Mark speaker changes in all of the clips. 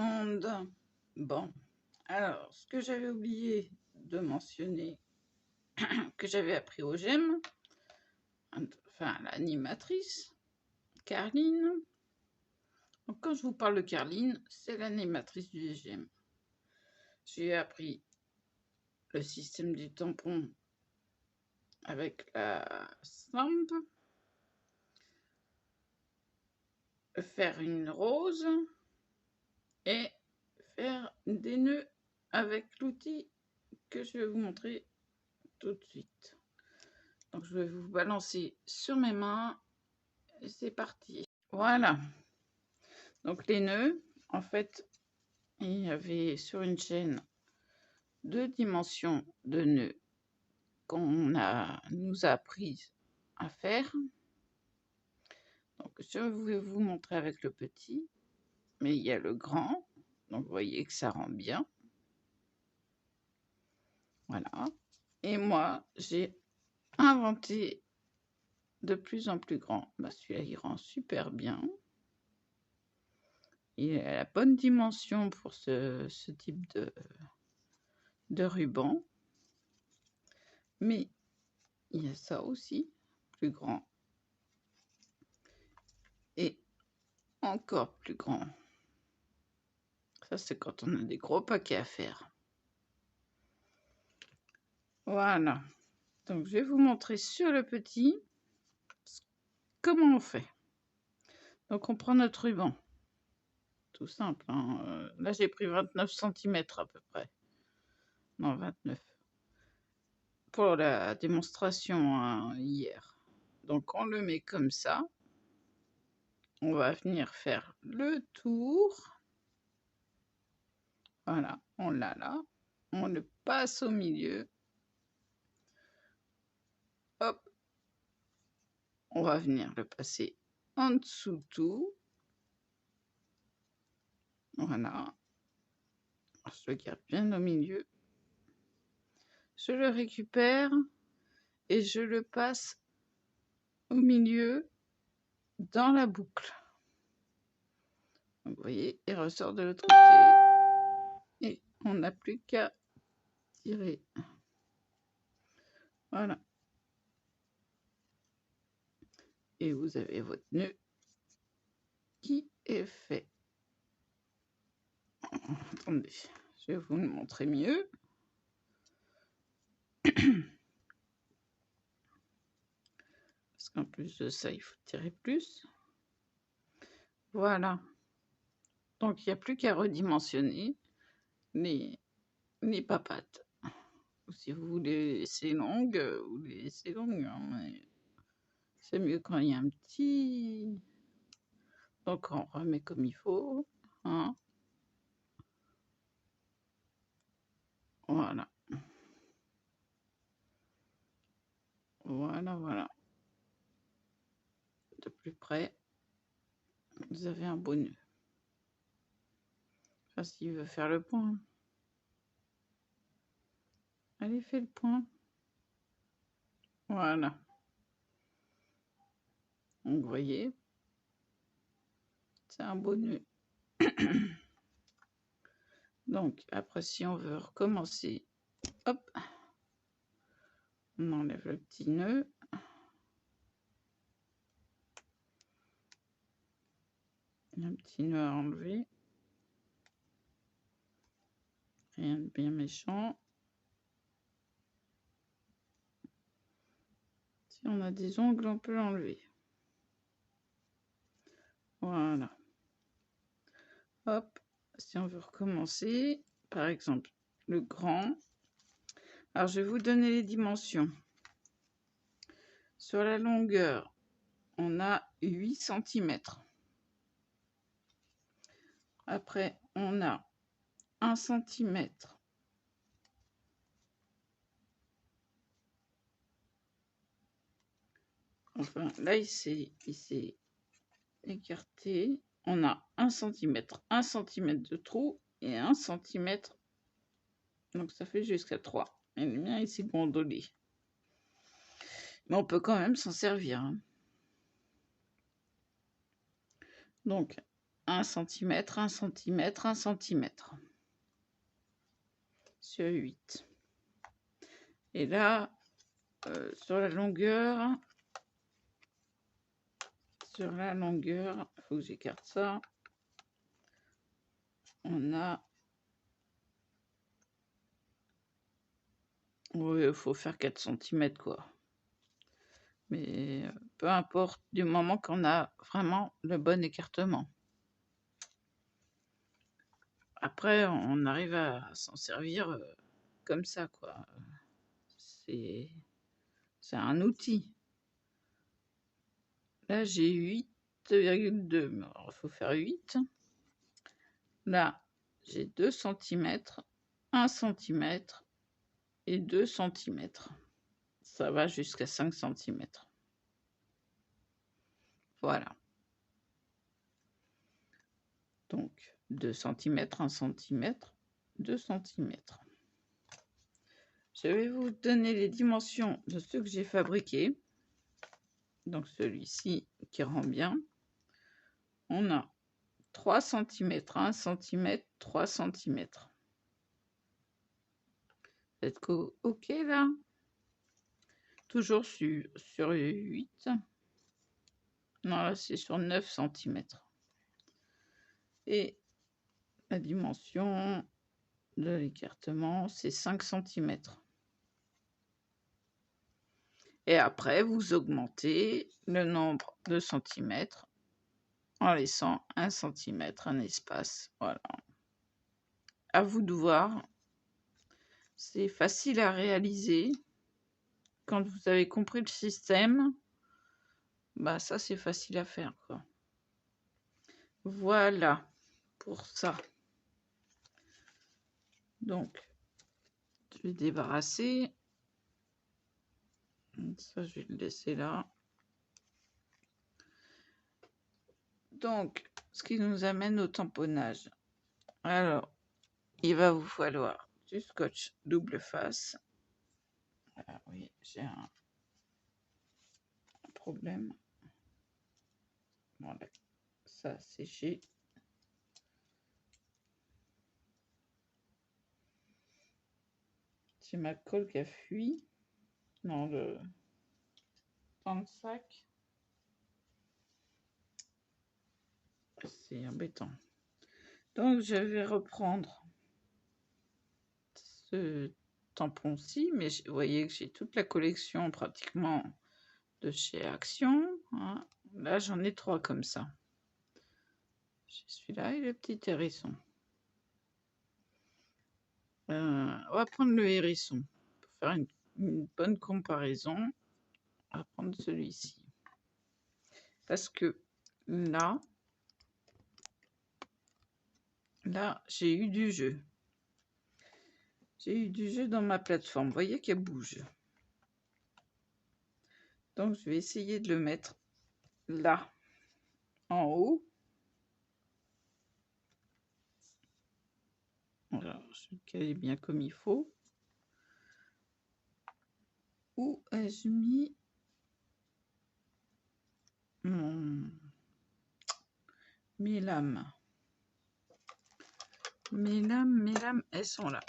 Speaker 1: monde. Bon, alors, ce que j'avais oublié de mentionner, que j'avais appris au GEM, enfin l'animatrice, Carline. Donc, quand je vous parle de Carline, c'est l'animatrice du GEM. J'ai appris le système du tampon avec la stamp, faire une rose et faire des nœuds avec l'outil que je vais vous montrer tout de suite. Donc je vais vous balancer sur mes mains et c'est parti. Voilà. Donc les nœuds, en fait, il y avait sur une chaîne 2 dimensions de nœuds qu'on nous a appris à faire. Donc je vais vous montrer avec le petit, mais il y a le grand. Donc vous voyez que ça rend bien. Voilà. Et moi, j'ai inventé de plus en plus grand. Bah, celui-là, il rend super bien. Il a la bonne dimension pour ce type de ruban. Mais il y a ça aussi, plus grand. Et encore plus grand. Ça, c'est quand on a des gros paquets à faire. Voilà. Donc, je vais vous montrer sur le petit comment on fait. Donc, on prend notre ruban. Tout simple. Hein. Là, j'ai pris 29 cm à peu près. Non, 29. Pour la démonstration hein, hier. Donc, on le met comme ça. On va venir faire le tour. Voilà, on l'a là. On le passe au milieu. Hop. On va venir le passer en dessous tout. Voilà. Je le garde bien au milieu. Je le récupère et je le passe au milieu dans la boucle. Donc, vous voyez, il ressort de l'autre côté. Et on n'a plus qu'à tirer. Voilà. Et vous avez votre nœud qui est fait. Attendez, je vais vous le montrer mieux. Parce qu'en plus de ça, il faut tirer plus. Voilà. Donc, il n'y a plus qu'à redimensionner les papates. Ou si vous voulez les laisser longues, vous les laissez longues. Hein, mais c'est mieux quand il y a un petit... Donc, on remet comme il faut. Hein. Voilà. Voilà, voilà. De plus près, vous avez un beau nœud. Enfin, s'il veut faire le point. Allez, fais le point. Voilà. Donc, vous voyez, c'est un beau nœud. Donc, après, si on veut recommencer, hop, on enlève le petit nœud. Il y a un petit nœud à enlever. Rien de bien méchant. Si on a des ongles, on peut l'enlever. Voilà. Hop, si on veut recommencer, par exemple, le grand. Alors, je vais vous donner les dimensions. Sur la longueur, on a 8 cm. Après, on a 1 cm. Enfin, là, il s'est écarté. On a 1 cm, 1 cm de trou et 1 cm. Donc, ça fait jusqu'à 3. Et le mien, il s'est gondolé. Mais on peut quand même s'en servir. Hein. Donc, 1 cm, 1 cm, 1 cm sur 8. Et là, sur la longueur, il faut que j'écarte ça. On a... Oui, il faut faire 4 cm, quoi. Mais peu importe, du moment qu'on a vraiment le bon écartement. Après, on arrive à s'en servir comme ça, quoi. C'est un outil. Là, j'ai 8,2. Il faut faire 8. Là, j'ai 2 cm, 1 cm et 2 cm. Ça va jusqu'à 5 cm. Voilà. Donc, 2 cm, 1 cm, 2 cm. Je vais vous donner les dimensions de ceux que j'ai fabriqués. Donc, celui-ci qui rend bien. On a 3 cm, 1 cm, 3 cm. Vous êtes OK là? Toujours sur 8. Non, là, c'est sur 9 cm. Et la dimension de l'écartement, c'est 5 cm. Et après, vous augmentez le nombre de centimètres en laissant 1 cm, un espace. Voilà. À vous de voir. C'est facile à réaliser. Quand vous avez compris le système, bah ça, c'est facile à faire, quoi. Voilà pour ça. Donc, je vais débarrasser. Ça, je vais le laisser là. Donc, ce qui nous amène au tamponnage. Alors, il va vous falloir du scotch double face. Ah oui, j'ai un problème. Voilà, ça a séché. C'est ma colle qui a fui dans le sac. C'est embêtant. Donc, je vais reprendre ce tampon-ci, mais vous voyez que j'ai toute la collection pratiquement de chez Action. Hein. Là, j'en ai 3 comme ça. J'ai celui-là et le petit hérisson. On va prendre le hérisson pour faire une bonne comparaison. On va prendre celui-ci. Parce que là, j'ai eu du jeu. J'ai eu du jeu dans ma plateforme. Vous voyez qu'elle bouge. Donc, je vais essayer de le mettre là, en haut. Alors, je vais le caler bien comme il faut. Où ai-je mis mes lames? Mes lames, elles sont là.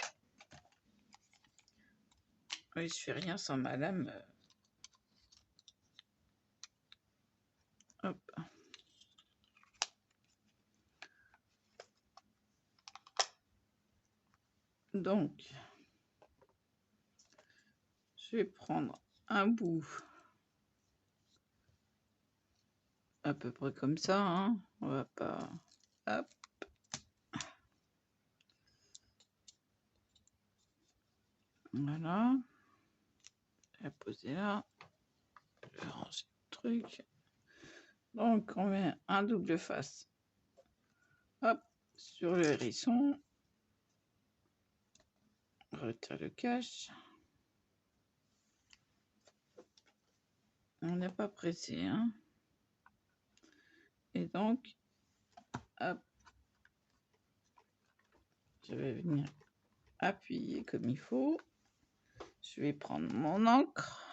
Speaker 1: Oui, je fais rien sans ma lame. Hop. Donc, je vais prendre un bout à peu près comme ça. Hein. On va pas... Hop. Voilà. Je vais la poser là. Je vais ranger le truc. Donc, on met un double face. Hop. Sur le hérisson. On retire le cache. On n'est pas pressé. Hein. Et donc, hop. Je vais venir appuyer comme il faut. Je vais prendre mon encre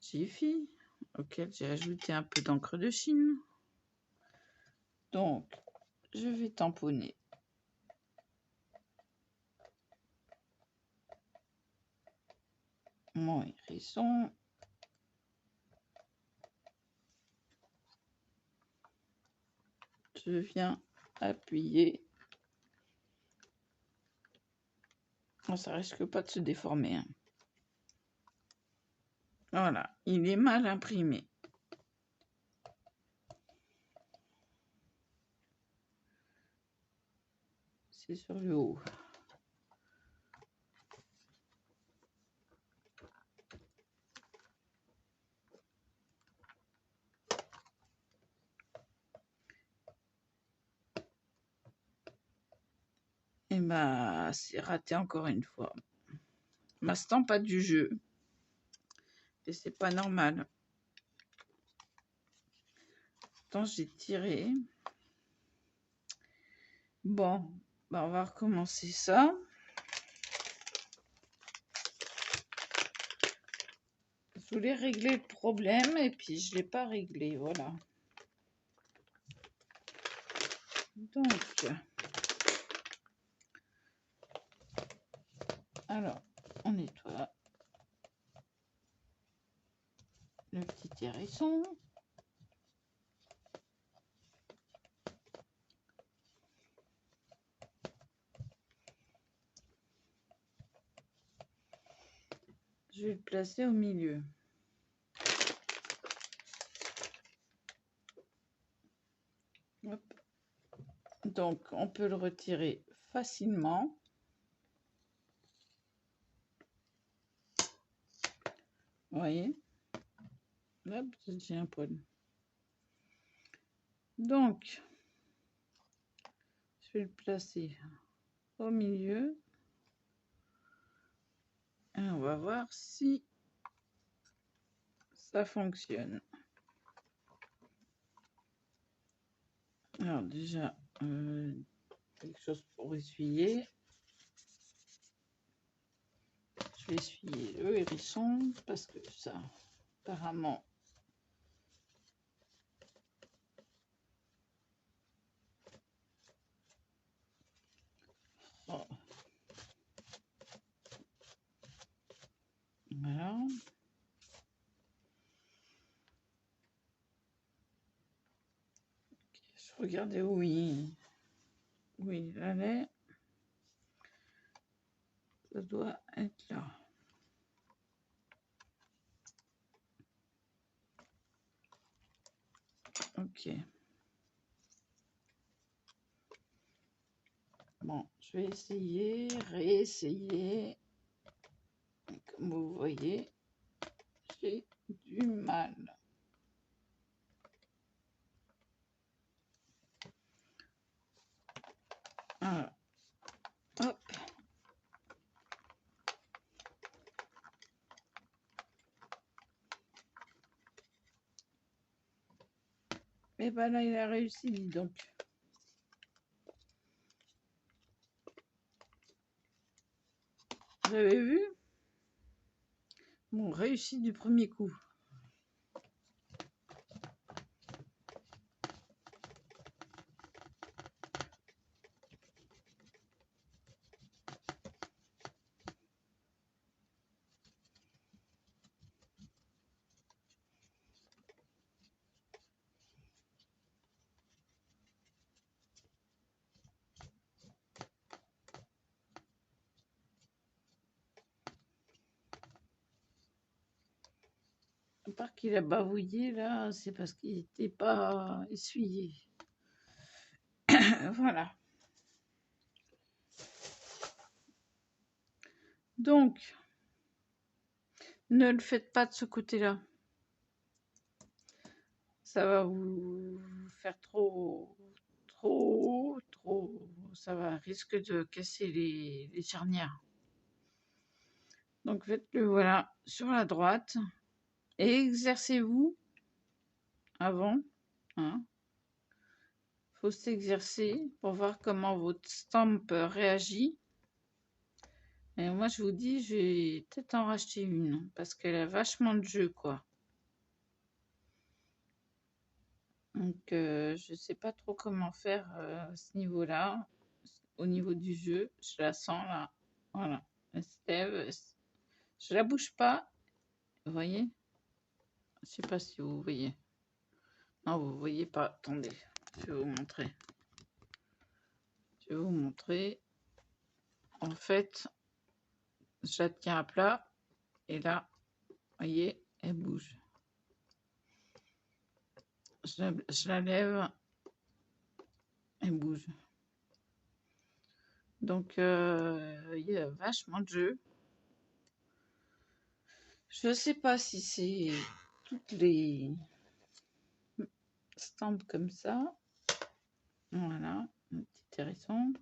Speaker 1: Jiffy, auquel j'ai ajouté un peu d'encre de Chine. Donc, je vais tamponner mon hérisson. Je viens appuyer. Oh, ça risque pas de se déformer, hein. Voilà, il est mal imprimé. C'est sur le haut. Et bah, c'est raté encore une fois. Ma stampe a du jeu. Et c'est pas normal. Attends, j'ai tiré. Bon, bah on va recommencer ça. Je voulais régler le problème et puis je ne l'ai pas réglé, voilà. Donc, alors, on nettoie le petit hérisson. Je vais le placer au milieu. Hop. Donc, on peut le retirer facilement. Vous voyez? Hop, j'ai un poil. Donc, je vais le placer au milieu. Et on va voir si ça fonctionne. Alors déjà, quelque chose pour essuyer. Je vais essuyer le hérisson parce que ça, apparemment, oh. Voilà. Je regardais où il allait. Ça doit être là. Ok. Bon, je vais essayer, réessayer. Comme vous voyez, j'ai du mal. Alors, hop. Et ben là, il a réussi, dis donc. Vous avez vu? Bon, réussi du premier coup. À part qu'il a bavouillé, là, c'est parce qu'il n'était pas essuyé. Voilà. Donc, ne le faites pas de ce côté-là. Ça va vous faire trop. Ça va risque de casser les charnières. Donc, faites-le, voilà, sur la droite. Et exercez-vous avant. Hein. Faut s'exercer pour voir comment votre stamp réagit. Et moi, je vous dis, je vais peut-être en racheter une parce qu'elle a vachement de jeu, quoi. Donc, je sais pas trop comment faire à ce niveau-là. Au niveau du jeu, je la sens là. Voilà. Elle se lève. Je la bouge pas. Vous voyez? Je sais pas si vous voyez. Non, vous voyez pas. Attendez, je vais vous montrer. Je vais vous montrer. En fait, je la tiens à plat. Et là, vous voyez, elle bouge. Je la lève. Elle bouge. Donc, il y a vachement de jeux. Je sais pas si c'est toutes les stamps comme ça. Voilà, un petit hérisson.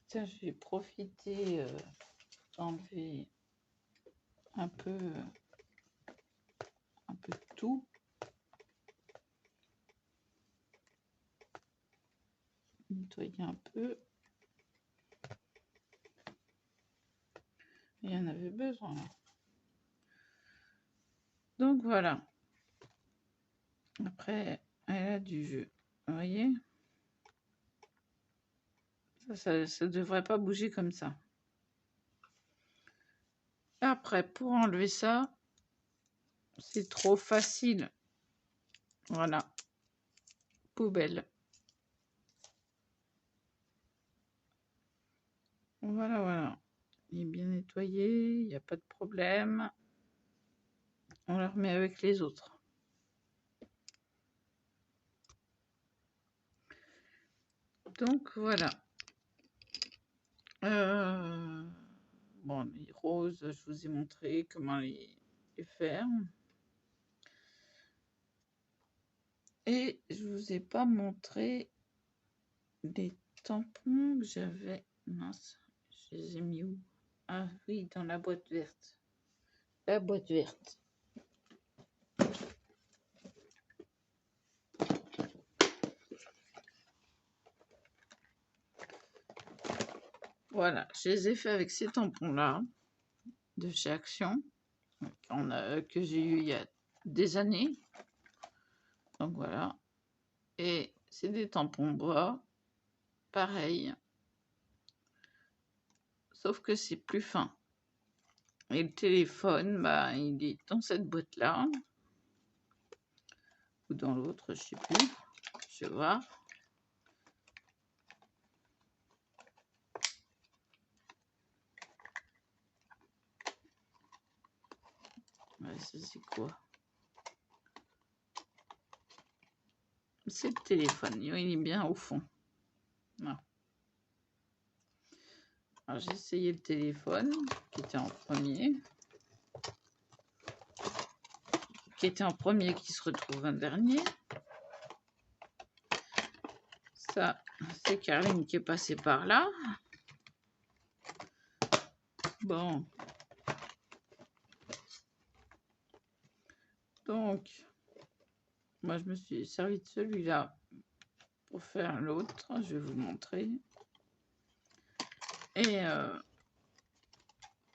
Speaker 1: Tiens, je vais profiter d'enlever un peu de tout. Nettoyer un peu. Il y en avait besoin. Donc voilà. Après, elle a du jeu. Vous voyez? Ça devrait pas bouger comme ça. Après, pour enlever ça, c'est trop facile. Voilà. Poubelle. Voilà, voilà. Il est bien nettoyé, il n'y a pas de problème. On le remet avec les autres. Donc voilà. Bon, les roses, je vous ai montré comment les faire. Et je vous ai pas montré les tampons que j'avais. Mince, je les ai mis où? Ah oui, dans la boîte verte. La boîte verte. Voilà, je les ai fait avec ces tampons-là de chez Action que j'ai eu il y a des années. Donc voilà. Et c'est des tampons bois, pareil. Sauf que c'est plus fin. Et le téléphone, bah, il est dans cette boîte-là. Ou dans l'autre, je sais plus. Je vais voir. Ouais, ça c'est quoi? C'est le téléphone. Il est bien au fond. Non. Alors j'ai essayé le téléphone, qui était en premier. Qui se retrouve un dernier. Ça, c'est Caroline qui est passée par là. Bon. Donc, moi, je me suis servi de celui-là pour faire l'autre. Je vais vous montrer. Et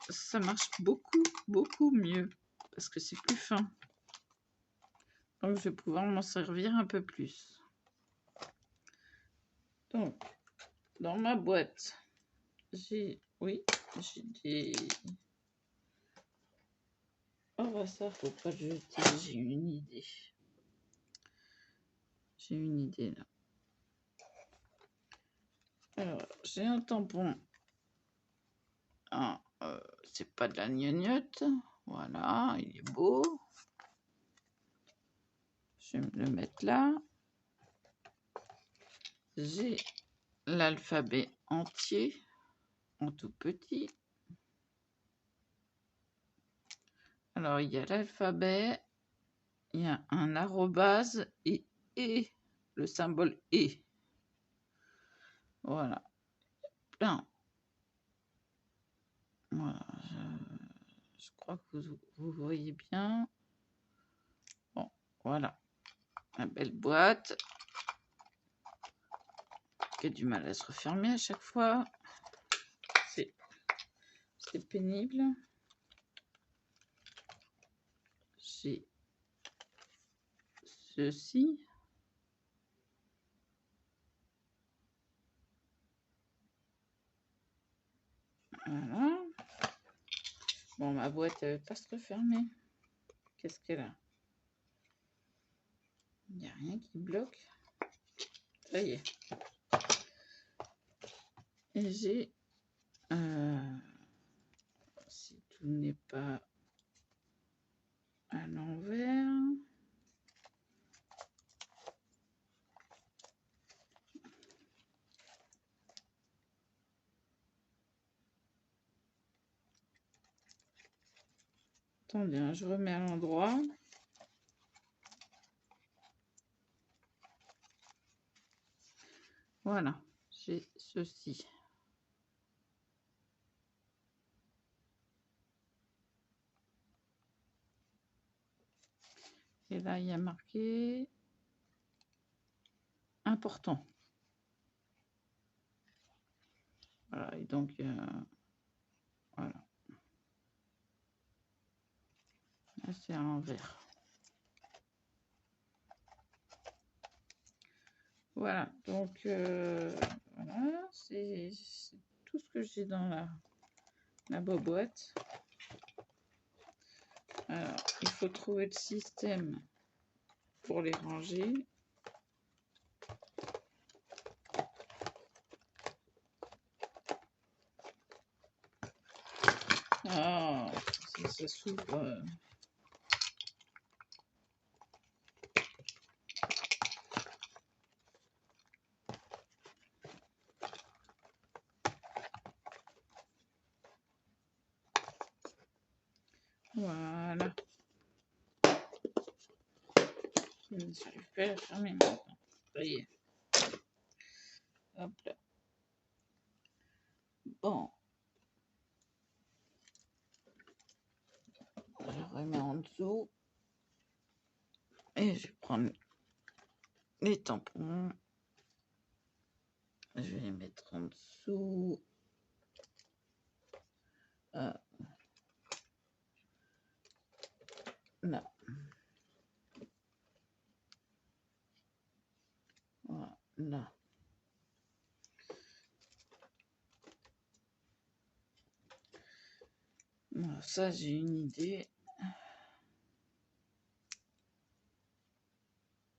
Speaker 1: ça marche beaucoup, beaucoup mieux. Parce que c'est plus fin. Donc, je vais pouvoir m'en servir un peu plus. Donc, dans ma boîte, j'ai des... Oh, bah ça, faut pas le jeter. J'ai une idée. J'ai une idée, là. Alors, j'ai un tampon. C'est pas de la gnognotte. Voilà, il est beau. Je vais me le mettre là. J'ai l'alphabet entier, en tout petit. Alors, il y a l'alphabet, il y a un arrobase et le symbole et. Voilà. Plein. Voilà. Je crois que vous voyez bien. Bon, voilà. La belle boîte. Qui a du mal à se refermer à chaque fois. C'est pénible. J'ai ceci. Voilà. Bon, ma boîte, elle ne veut pas se refermer. Qu'est-ce qu'elle a? Il n'y a rien qui bloque. Ça y est. Et j'ai... si tout n'est pas à l'envers... Attendez, hein, je remets à l'endroit. Voilà, j'ai ceci. Et là, il y a marqué important. Voilà, et donc, voilà. Là, c'est à l'envers. Voilà, donc, voilà, c'est tout ce que j'ai dans la boîte. Alors, il faut trouver le système pour les ranger. Ah, ça s'ouvre. Voilà. Je n'arrive pas à la fermer maintenant. Ça y est. Hop là. Bon. Je remets en dessous. Et je vais prendre les tampons. Je vais les mettre en dessous. Là. Voilà. Voilà, ça, j'ai une idée.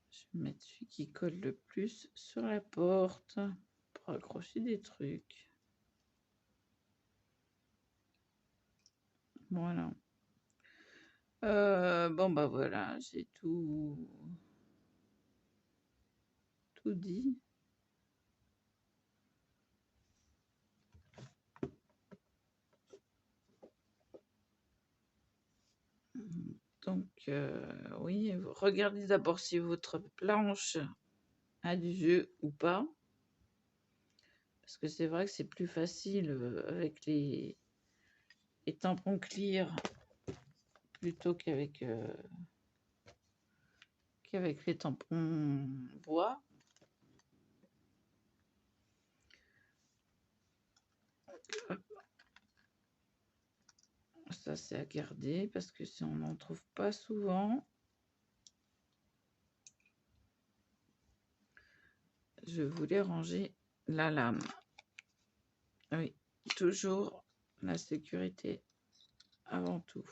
Speaker 1: Je vais mettre celui qui colle le plus sur la porte pour accrocher des trucs. Voilà. Bon, bah voilà, j'ai tout dit. Donc, oui, regardez d'abord si votre planche a du jeu ou pas. Parce que c'est vrai que c'est plus facile avec les tampons clear plutôt qu'avec les tampons bois. Ça, c'est à garder parce que si on n'en trouve pas souvent, je voulais ranger la lame. Oui, toujours la sécurité avant tout.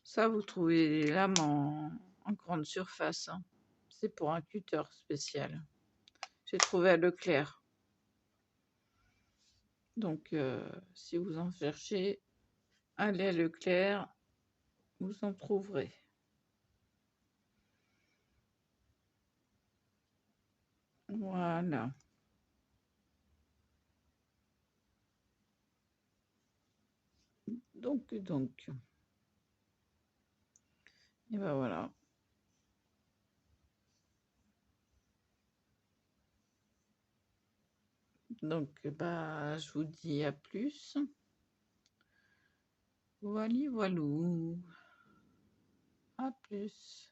Speaker 1: Ça, vous trouvez les lames en grande surface. Hein. C'est pour un cutter spécial. J'ai trouvé à Leclerc. Donc, si vous en cherchez, allez à Leclerc, vous en trouverez. Voilà. Donc. Et ben voilà. Donc, bah, je vous dis à plus. Voilà, voilou. À plus.